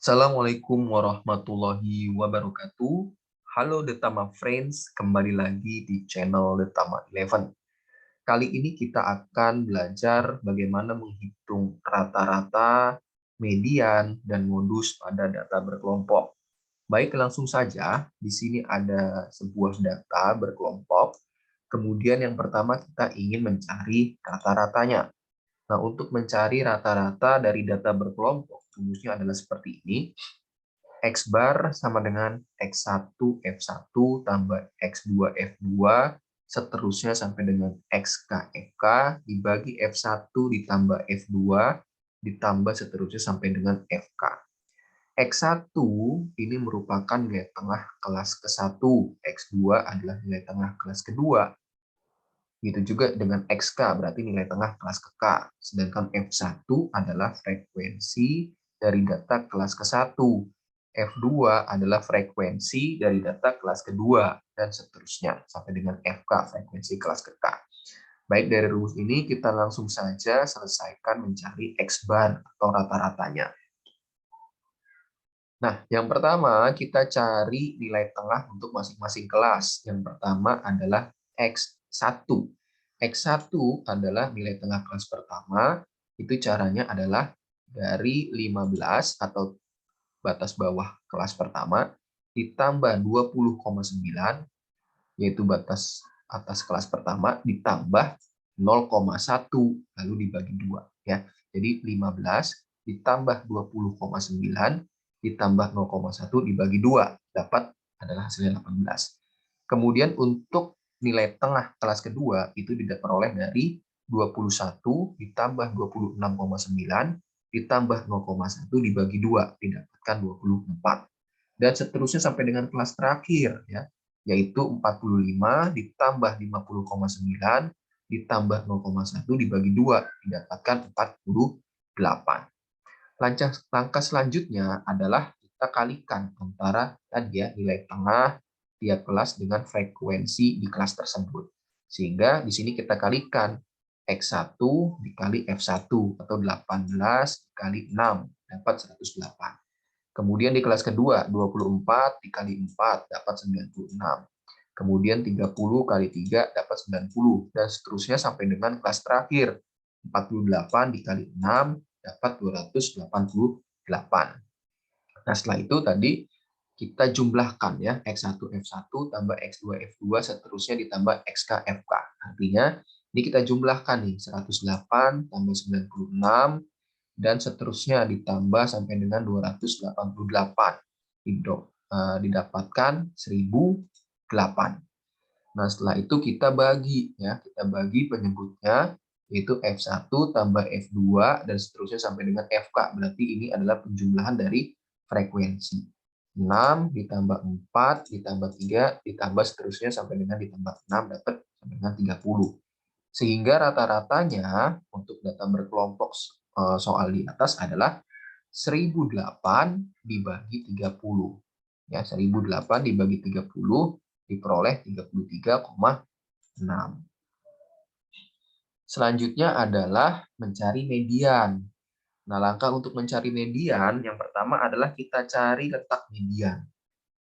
Assalamualaikum warahmatullahi wabarakatuh. Halo Detama Friends, kembali lagi di channel Detama 11. Kali ini kita akan belajar bagaimana menghitung rata-rata, median, dan modus pada data berkelompok. Baik, langsung saja. Di sini ada sebuah data berkelompok. Kemudian yang pertama kita ingin mencari rata-ratanya. Nah, untuk mencari rata-rata dari data berkelompok, rumusnya adalah seperti ini. X bar sama dengan X1 F1 tambah X2 F2, seterusnya sampai dengan XK FK, dibagi F1 ditambah F2, ditambah seterusnya sampai dengan FK. X1 ini merupakan nilai tengah kelas ke-1, X2 adalah nilai tengah kelas kedua. Begitu juga dengan XK, berarti nilai tengah kelas ke K. Sedangkan F1 adalah frekuensi dari data kelas ke-1. F2 adalah frekuensi dari data kelas kedua, dan seterusnya, sampai dengan FK, frekuensi kelas ke K. Baik, dari rumus ini kita langsung saja selesaikan mencari X bar atau rata-ratanya. Nah, yang pertama kita cari nilai tengah untuk masing-masing kelas. Yang pertama adalah X1. X1 adalah nilai tengah kelas pertama. Itu caranya adalah dari 15 atau batas bawah kelas pertama ditambah 20,9, yaitu batas atas kelas pertama, ditambah 0,1 lalu dibagi 2 ya. Jadi 15 ditambah 20,9 ditambah 0,1 dibagi 2 dapat adalah hasilnya 18. Kemudian untuk nilai tengah kelas kedua itu diperoleh dari 21 ditambah 26,9 ditambah 0,1 dibagi 2 didapatkan 24. Dan seterusnya sampai dengan kelas terakhir ya, yaitu 45 ditambah 50,9 ditambah 0,1 dibagi 2 didapatkan 48. Langkah selanjutnya adalah kita kalikan antara tadi ya nilai tengah tiap kelas dengan frekuensi di kelas tersebut. Sehingga di sini kita kalikan X1 dikali F1 atau 18 dikali 6 dapat 108. Kemudian di kelas kedua 24 dikali 4 dapat 96. Kemudian 30 kali 3 dapat 90 dan seterusnya sampai dengan kelas terakhir 48 dikali 6 dapat 288. Nah, setelah itu tadi kita jumlahkan ya X1 F1 tambah X2 F2 seterusnya ditambah XK FK. Artinya ini kita jumlahkan nih 108 tambah 96 dan seterusnya ditambah sampai dengan 288. Didapatkan 1008. Nah, setelah itu kita bagi ya, kita bagi penyebutnya yaitu F1 tambah F2 dan seterusnya sampai dengan FK. Berarti ini adalah penjumlahan dari frekuensi. 6 ditambah 4 ditambah 3 ditambah seterusnya sampai dengan ditambah 6 dapat sampai dengan 30. Sehingga rata-ratanya untuk data berkelompok soal di atas adalah 1008 dibagi 30. Ya, 1008 dibagi 30 diperoleh 33,6. Selanjutnya adalah mencari median. Nah, langkah untuk mencari median yang pertama adalah kita cari letak median.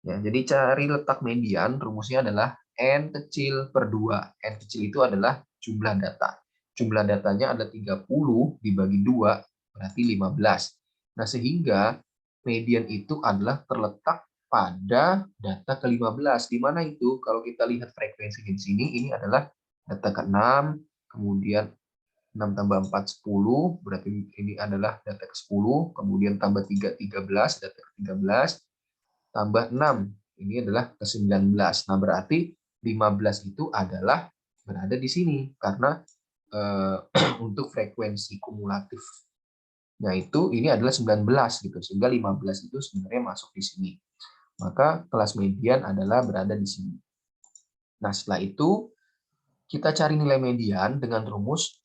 Ya, jadi cari letak median rumusnya adalah N kecil per 2. N kecil itu adalah jumlah data. Jumlah datanya ada 30 dibagi 2 berarti 15. Nah, sehingga median itu adalah terletak pada data ke-15. Di mana itu? Kalau kita lihat frekuensi di sini, ini adalah data ke-6, kemudian 6 tambah 4, 10, berarti ini adalah data ke-10, kemudian tambah 3, 13, data ke-13, tambah 6, ini adalah ke-19. Nah, berarti 15 itu adalah berada di sini, karena untuk frekuensi kumulatif itu ini adalah 19 gitu, sehingga 15 itu sebenarnya masuk di sini. Maka kelas median adalah berada di sini. Nah, setelah itu kita cari nilai median dengan rumus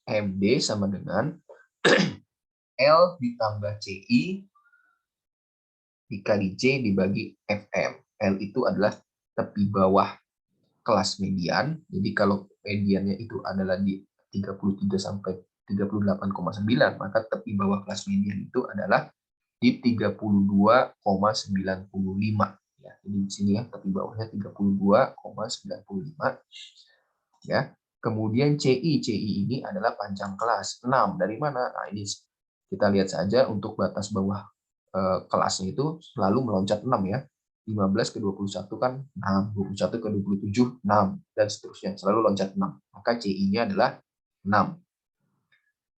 MD sama dengan L ditambah CI dikali J dibagi FM. L itu adalah tepi bawah kelas median. Jadi kalau mediannya itu adalah di 33 sampai 38,9, maka tepi bawah kelas median itu adalah di 32,95. Ya, jadi di sini ya, tepi bawahnya 32,95. Ya. Kemudian CI ini adalah panjang kelas 6. Dari mana? Nah, ini kita lihat saja untuk batas bawah kelasnya itu selalu meloncat 6 ya. 15 ke 21 kan 6, 21 ke 27 6 dan seterusnya, selalu loncat 6. Maka CI-nya adalah 6.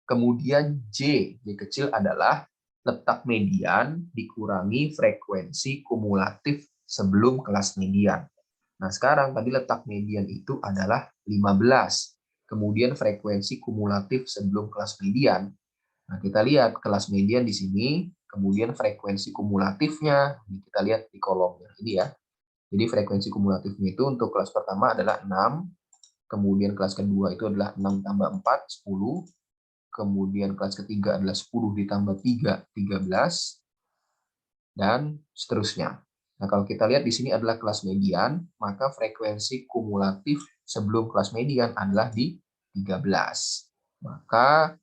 Kemudian J kecil adalah letak median dikurangi frekuensi kumulatif sebelum kelas median. Nah, sekarang tadi letak median itu adalah 15. Kemudian frekuensi kumulatif sebelum kelas median. Nah, kita lihat kelas median di sini, kemudian frekuensi kumulatifnya, kita lihat di kolomnya ini ya. Jadi frekuensi kumulatifnya itu untuk kelas pertama adalah 6, kemudian kelas kedua itu adalah 6 tambah 4, 10, kemudian kelas ketiga adalah 10 ditambah 3, 13, dan seterusnya. Nah, kalau kita lihat di sini adalah kelas median, maka frekuensi kumulatif sebelum kelas median adalah di 13. Maka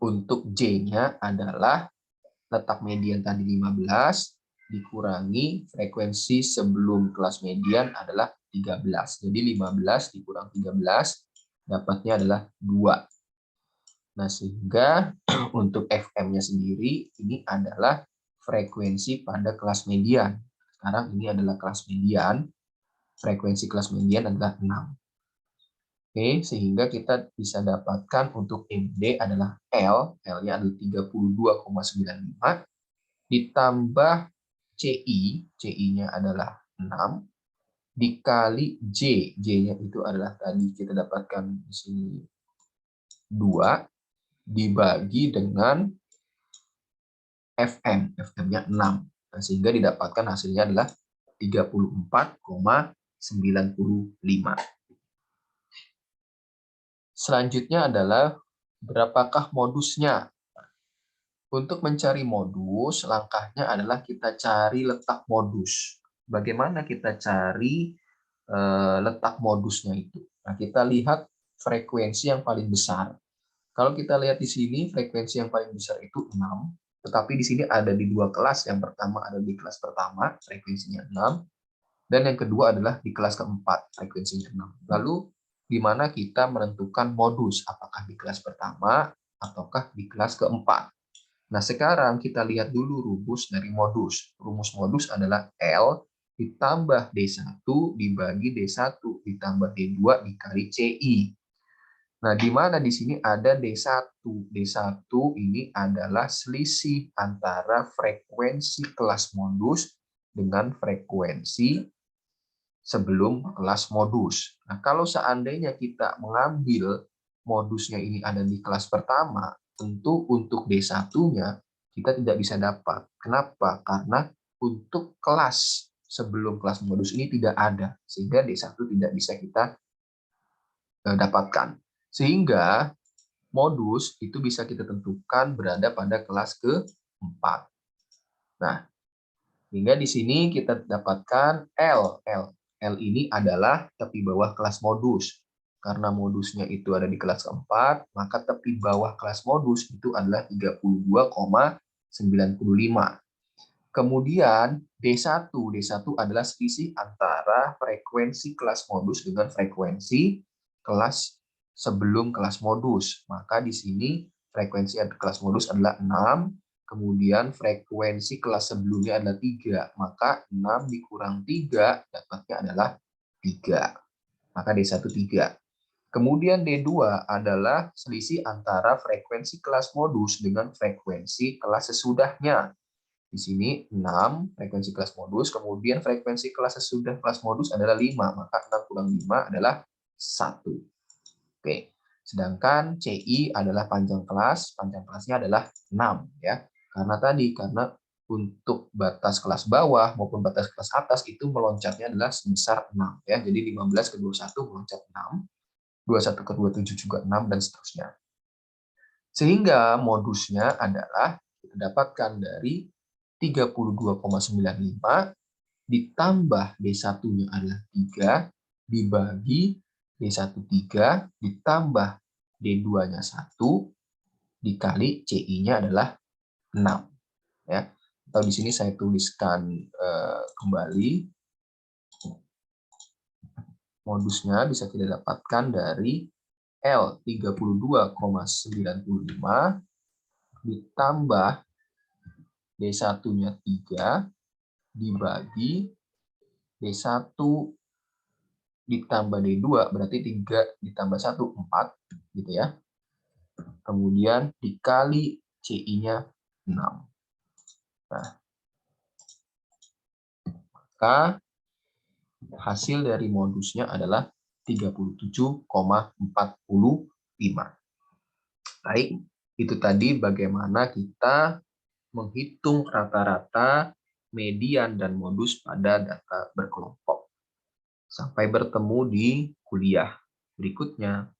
untuk J-nya adalah letak median tadi 15 dikurangi frekuensi sebelum kelas median adalah 13. Jadi 15 dikurang 13 dapatnya adalah 2. Nah, sehingga untuk FM-nya sendiri ini adalah frekuensi pada kelas median. Sekarang ini adalah kelas median, frekuensi kelas median adalah 6. Oke, sehingga kita bisa dapatkan untuk MD adalah L-nya adalah 32,95, ditambah CI-nya adalah 6, dikali J-nya itu adalah tadi kita dapatkan di sini 2, dibagi dengan FM-nya 6. Nah, sehingga didapatkan hasilnya adalah 34,95. Selanjutnya adalah berapakah modusnya? Untuk mencari modus, langkahnya adalah kita cari letak modus. Bagaimana kita cari letak modusnya itu? Nah, kita lihat frekuensi yang paling besar. Kalau kita lihat di sini, frekuensi yang paling besar itu 6, tetapi di sini ada di dua kelas. Yang pertama ada di kelas pertama, frekuensinya 6, dan yang kedua adalah di kelas keempat, frekuensinya 6. Lalu, di mana kita menentukan modus? Apakah di kelas pertama, ataukah di kelas keempat? Nah, sekarang kita lihat dulu rumus dari modus. Rumus modus adalah L ditambah D1 dibagi D1 ditambah D2 dikali CI. Nah, di mana di sini ada D1. D1 ini adalah selisih antara frekuensi kelas modus dengan frekuensi sebelum kelas modus. Nah, kalau seandainya kita mengambil modusnya ini ada di kelas pertama, tentu untuk D1-nya kita tidak bisa dapat. Kenapa? Karena untuk kelas sebelum kelas modus ini tidak ada, sehingga D1 tidak bisa kita dapatkan. Sehingga modus itu bisa kita tentukan berada pada kelas keempat. Nah, hingga di sini kita dapatkan L. L ini adalah tepi bawah kelas modus. Karena modusnya itu ada di kelas keempat, maka tepi bawah kelas modus itu adalah 32,95. Kemudian D1 adalah selisih antara frekuensi kelas modus dengan frekuensi kelas sebelum kelas modus. Maka di sini frekuensi kelas modus adalah 6, kemudian frekuensi kelas sebelumnya adalah 3. Maka 6 dikurang 3 dapatnya adalah 3. Maka D1 3. Kemudian D2 adalah selisih antara frekuensi kelas modus dengan frekuensi kelas sesudahnya. Di sini 6 frekuensi kelas modus, kemudian frekuensi kelas sesudah kelas modus adalah 5, maka 6 kurang 5 adalah 1. Oke. Sedangkan CI adalah panjang kelasnya adalah 6 ya. Karena untuk batas kelas bawah maupun batas kelas atas itu meloncatnya adalah sebesar 6 ya. Jadi 15 ke 21 meloncat 6, 21 ke 27 juga 6 dan seterusnya. Sehingga modusnya adalah kita dapatkan dari 32,95 ditambah D1-nya adalah 3 dibagi D1 3 ditambah D2-nya 1 dikali CI-nya adalah 6. Ya. Atau di sini saya tuliskan kembali, modusnya bisa kita dapatkan dari L 32,95 ditambah D1-nya 3 dibagi D1 ditambah D2, berarti 3 ditambah 1, 4, gitu ya. Kemudian dikali CI-nya 6. Nah, maka hasil dari modusnya adalah 37,45. Baik, itu tadi bagaimana kita menghitung rata-rata, median, dan modus pada data berkelompok. Sampai bertemu di kuliah berikutnya.